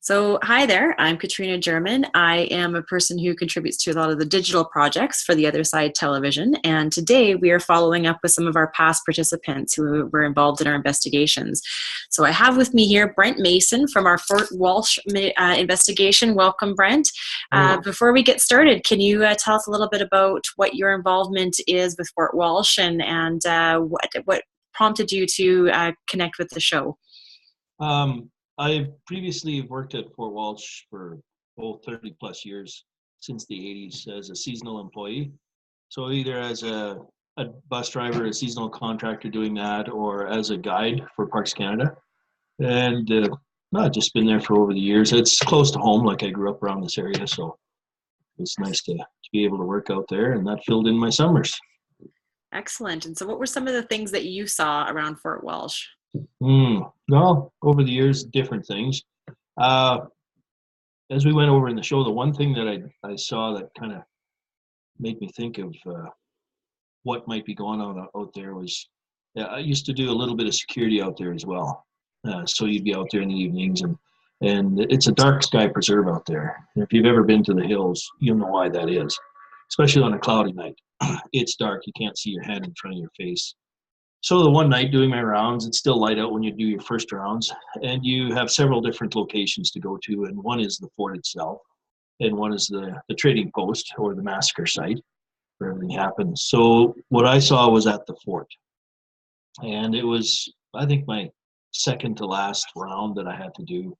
So, hi there. I'm Katrina German. I am a person who contributes to a lot of the digital projects for the Other Side Television. And today we are following up with some of our past participants who were involved in our investigations. So, I have with me here Brent Mason from our Fort Walsh investigation. Welcome, Brent. Before we get started, can you tell us a little bit about what your involvement is with Fort Walsh and what prompted you to connect with the show? I previously worked at Fort Walsh for 30 plus years, since the 80s, as a seasonal employee. So either as a bus driver, a seasonal contractor doing that, or as a guide for Parks Canada. And I've just been there for over the years. It's close to home, like I grew up around this area, so it's nice to be able to work out there, and that filled in my summers. Excellent. And so what were some of the things that you saw around Fort Walsh? Well, over the years, different things. As we went over in the show, the one thing that I saw that kind of made me think of what might be going on out there was, I used to do a little bit of security out there as well. So you'd be out there in the evenings, and it's a dark sky preserve out there. And if you've ever been to the hills, you'll know why that is, especially on a cloudy night. It's dark. You can't see your hand in front of your face. So the one night doing my rounds, it's still light out when you do your first rounds, and you have several different locations to go to, and one is the fort itself, and one is the trading post or the massacre site where everything happened. So what I saw was at the fort, and it was, I think, my second to last round that I had to do.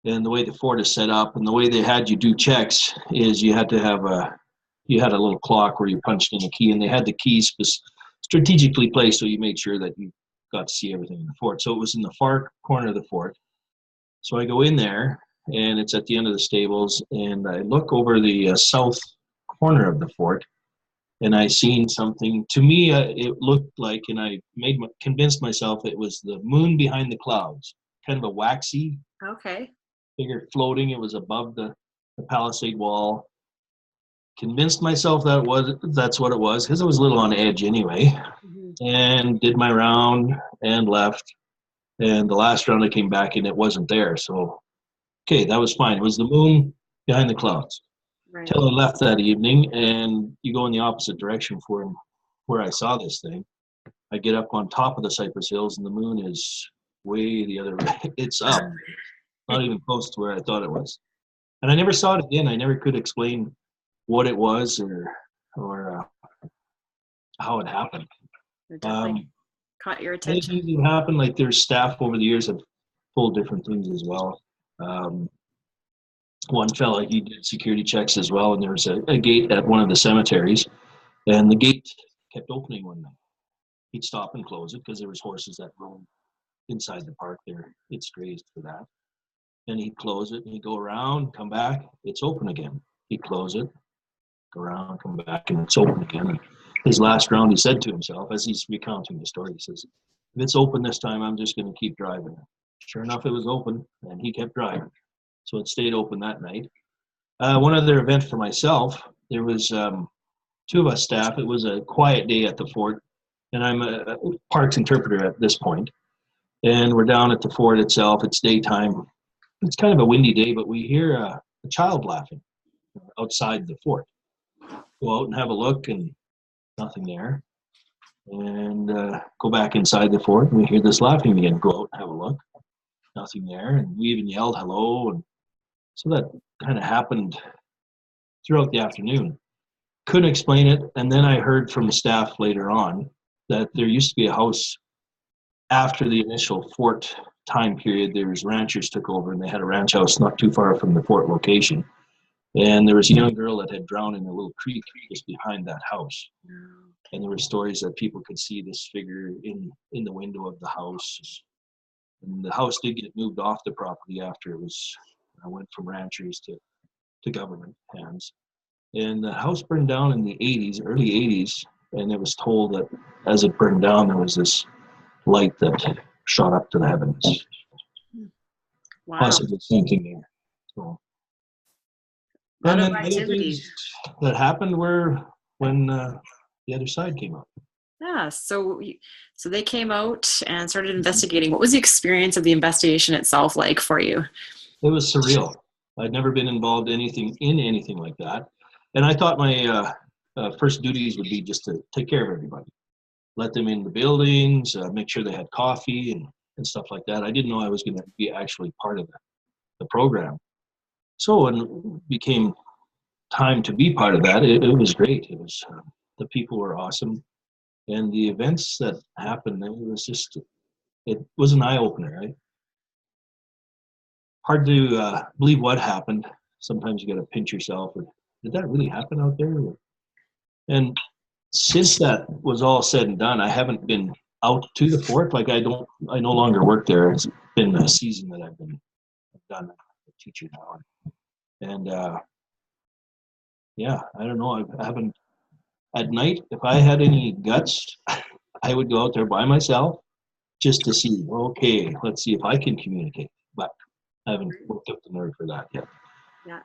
And the way the fort is set up and the way they had you do checks is you had a little clock where you punched in a key, and they had the keys strategically placed so you made sure that you got to see everything in the fort. So it was in the far corner of the fort. So I go in there, and it's at the end of the stables, and I look over the south corner of the fort, and I seen something. To me, it looked like, and I convinced myself it was the moon behind the clouds, kind of a waxy figure floating. It was above the palisade wall. Convinced myself that's what it was, because I was a little on edge anyway. And did my round and left. And the last round I came back and it wasn't there. So, okay, that was fine. It was the moon behind the clouds. Right. Till I left that evening, and you go in the opposite direction from where I saw this thing. I get up on top of the Cypress Hills, and the moon is way the other way. It's up, not even close to where I thought it was. And I never saw it again. I never could explain what it was or how it happened. It definitely caught your attention. Things that happen, like there's staff over the years have pulled different things as well. One fella, he did security checks as well, and there was a gate at one of the cemeteries, and the gate kept opening one night. He'd stop and close it because there was horses that roamed inside the park there. It's grazed for that. And he'd close it, and he'd go around, come back, it's open again. He'd close it, go around, come back, and it's open again. And his last round, he said to himself, as he's recounting the story, he says, if it's open this time, I'm just going to keep driving. Sure enough, it was open, and he kept driving. So it stayed open that night. One other event for myself, there was two of us staff. It was a quiet day at the fort, and I'm a parks interpreter at this point. And we're down at the fort itself. It's daytime. It's kind of a windy day, but we hear a child laughing outside the fort. Go out and have a look, and nothing there. And go back inside the fort, and we hear this laughing again. Go out and have a look. Nothing there. And we even yelled hello. And so that kind of happened throughout the afternoon. Couldn't explain it. And then I heard from the staff later on that there used to be a house after the initial fort time period. There was ranchers took over, and they had a ranch house not too far from the fort location. And there was a young girl that had drowned in a little creek just behind that house. And there were stories that people could see this figure in the window of the house. And the house did get moved off the property after it went from ranchers to government hands. And the house burned down in the 80s, early 80s. And it was told that as it burned down, there was this light that shot up to the heavens. Wow. Possibly something there. So. And then other things that happened were when the other side came out. Yeah, so they came out and started investigating. What was the experience of the investigation itself like for you? It was surreal. I'd never been involved in anything like that, and I thought my first duties would be just to take care of everybody, let them in the buildings, make sure they had coffee and stuff like that. I didn't know I was going to be actually part of the program. So when it became time to be part of that, it was great. It was the people were awesome, and the events that happened. It was an eye opener. Right? Hard to believe what happened. Sometimes you got to pinch yourself. Did that really happen out there? And since that was all said and done, I haven't been out to the fort. Like I no longer work there. It's been a season that I've been done a teacher now, and yeah, I don't know. I haven't at night. If I had any guts, I would go out there by myself just to see. Okay, let's see if I can communicate. But I haven't worked up the nerve for that yet. Yeah.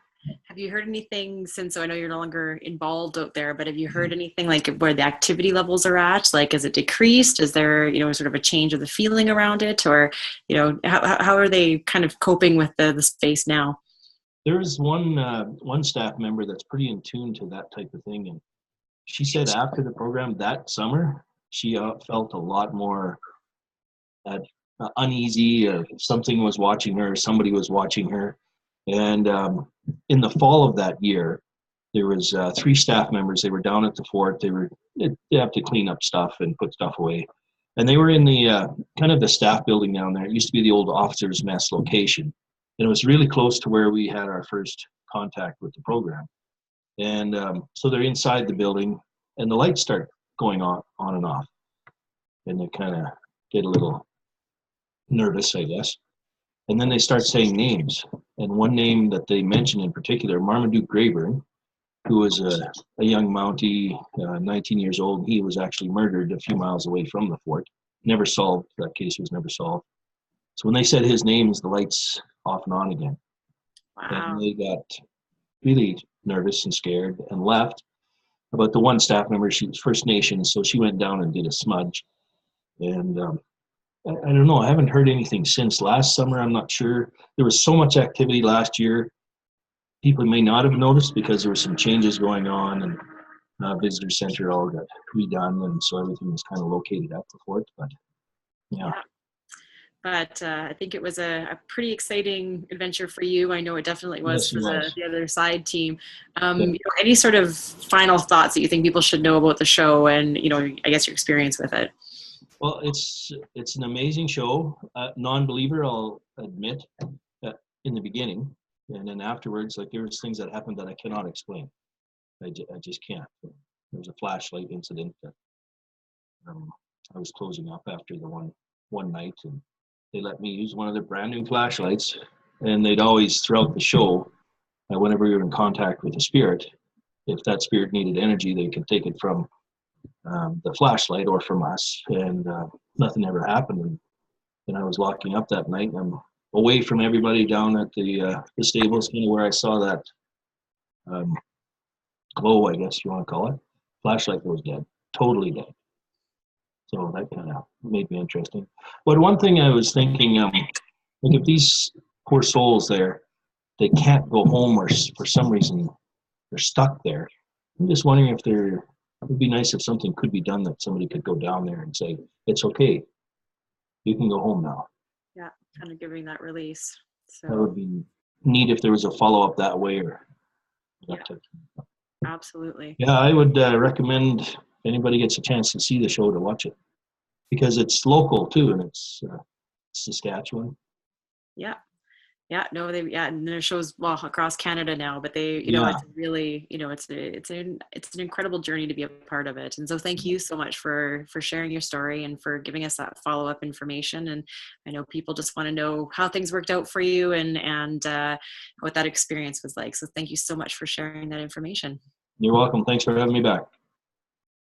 Have you heard anything since, so I know you're no longer involved out there, but have you heard anything like where the activity levels are at? Like, is it decreased? Is there, sort of a change of the feeling around it? Or, how are they kind of coping with the space now? There's one staff member that's pretty in tune to that type of thing. And she said after the program that summer, she felt a lot more uneasy, or something was watching her, somebody was watching her. And in the fall of that year, there was 3 staff members. They were down at the fort. They have to clean up stuff and put stuff away. And they were in the kind of the staff building down there. It used to be the old officers' mess location. And it was really close to where we had our first contact with the program. And so they're inside the building, and the lights start going on and off. And they kind of get a little nervous, I guess. And then they start saying names. And one name that they mentioned in particular, Marmaduke Grayburn, who was a young Mountie, 19 years old. He was actually murdered a few miles away from the fort. Never solved. That case was never solved. So when they said his name, the lights off and on again. Wow. And they got really nervous and scared and left. About the one staff member, she was First Nations, so she went down and did a smudge. And I don't know. I haven't heard anything since last summer. I'm not sure. There was so much activity last year. People may not have noticed because there were some changes going on, and visitor center all got redone, and so everything was kind of located at the fort. But yeah. But I think it was a pretty exciting adventure for you. I know it definitely was for the other side team. Any sort of final thoughts that you think people should know about the show, and I guess your experience with it? Well, it's an amazing show. Non-believer, I'll admit, in the beginning, and then afterwards, like there was things that happened that I cannot explain. I just can't. There was a flashlight incident that I was closing up after the one night, and they let me use one of their brand new flashlights. And they'd always, throughout the show, whenever we were in contact with a spirit, if that spirit needed energy, they could take it from the flashlight or from us, and nothing ever happened. And I was locking up that night, and I'm away from everybody down at the stables, kind of where I saw that glow, I guess you want to call it. Flashlight was dead, totally dead. So that kind of made me interesting. But one thing I was thinking, like if these poor souls there, they can't go home, or for some reason they're stuck there. I'm just wondering if it would be nice if something could be done, that somebody could go down there and say, it's okay, you can go home now. Yeah, kind of giving that release. So that would be neat if there was a follow-up that way, or that type of thing. Absolutely. Yeah, I would recommend if anybody gets a chance to see the show, to watch it, because it's local too, and it's Saskatchewan. And their shows across Canada now, but it's really, it's an incredible journey to be a part of it. And so thank you so much for sharing your story and for giving us that follow-up information. And I know people just want to know how things worked out for you and what that experience was like. So thank you so much for sharing that information. You're welcome. Thanks for having me back.